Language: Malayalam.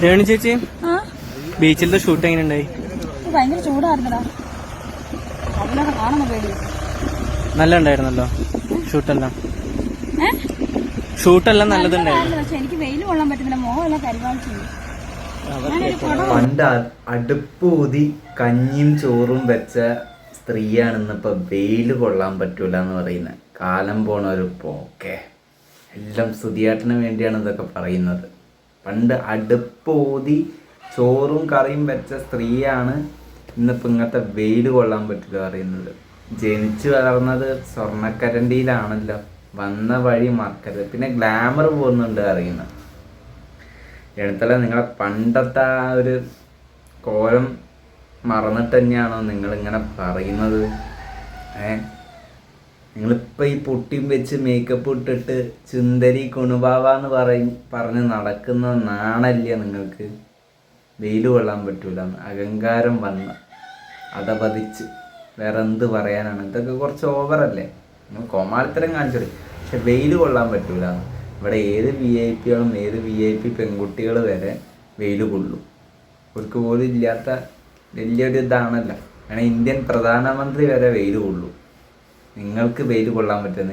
രേണു ചേച്ചി, ബീച്ചിലത്തെ ഷൂട്ട് എങ്ങനെ ഉണ്ടായി? ഭയങ്കര ചൂടായിരുന്നടാ, അതിലൊക്കെ കാണുന്ന പേടി. നല്ല ഉണ്ടായിരുന്നല്ലോ ഷൂട്ടെല്ലാം. ഷൂട്ടെല്ലാം നല്ലതുണ്ടായിരുന്നു. പക്ഷെ എനിക്ക് വെയിൽ കൊള്ളാൻ പറ്റുന്നില്ല, മുഖം എല്ലാം കരിവാളിച്ചു. പണ്ട് അടുപ്പ് ഊതി കഞ്ഞിയും ചോറും വെച്ച സ്ത്രീയാണെന്നിപ്പോ വെയില് കൊള്ളാൻ പറ്റൂല എന്ന് പറയുന്നത്. കാലം പോണ ഒരു പോക്കെ. എല്ലാം സ്തുതിയേട്ടന് വേണ്ടിയാണ് ഇതൊക്കെ പറയുന്നത്. പണ്ട് അടുപ്പ് ഊതി ചോറും കറിയും വെച്ച സ്ത്രീയാണ് ഇന്നിപ്പോൾ ഇങ്ങനത്തെ വെയിൽ കൊള്ളാൻ പറ്റില്ല പറയുന്നത്. ജനിച്ചു വളർന്നത് സ്വർണ്ണക്കരണ്ടിയിലാണല്ലോ, വന്ന വഴി മറക്കരുത്. പിന്നെ ഗ്ലാമർ പോകുന്നുണ്ട് അറിയുന്നത്. എടുത്തല്ല നിങ്ങളെ പണ്ടത്തെ ആ ഒരു കോലം മറന്നിട്ട് തന്നെയാണോ നിങ്ങളിങ്ങനെ പറയുന്നത്? നിങ്ങളിപ്പോൾ ഈ പൊട്ടിയും വെച്ച് മേക്കപ്പ് ഇട്ടിട്ട് ചുന്ദരി കുണുബാവാന്ന് പറഞ്ഞ് നടക്കുന്ന നാണല്ല നിങ്ങൾക്ക്? വെയിൽ കൊള്ളാൻ പറ്റൂല, അഹങ്കാരം വന്ന അതപതിച്ച് വേറെ എന്ത് പറയാനാണ്? ഇതൊക്കെ കുറച്ച് ഓവറല്ലേ? നിങ്ങൾ കോമാളിത്തരം കാണിച്ചത്. പക്ഷെ വെയിൽ കൊള്ളാൻ പറ്റൂല. ഇവിടെ ഏത് VIP ഏത് VIP പെൺകുട്ടികൾ വരെ വെയിൽ കൊള്ളും. അവർക്ക് പോലും ഇല്ലാത്ത വലിയൊരു ഇതാണല്ലോ. കാരണം ഇന്ത്യൻ പ്രധാനമന്ത്രി വരെ വെയിൽ കൊള്ളും. നിങ്ങൾക്ക് വെയിൽ കൊള്ളാൻ പറ്റുന്നത്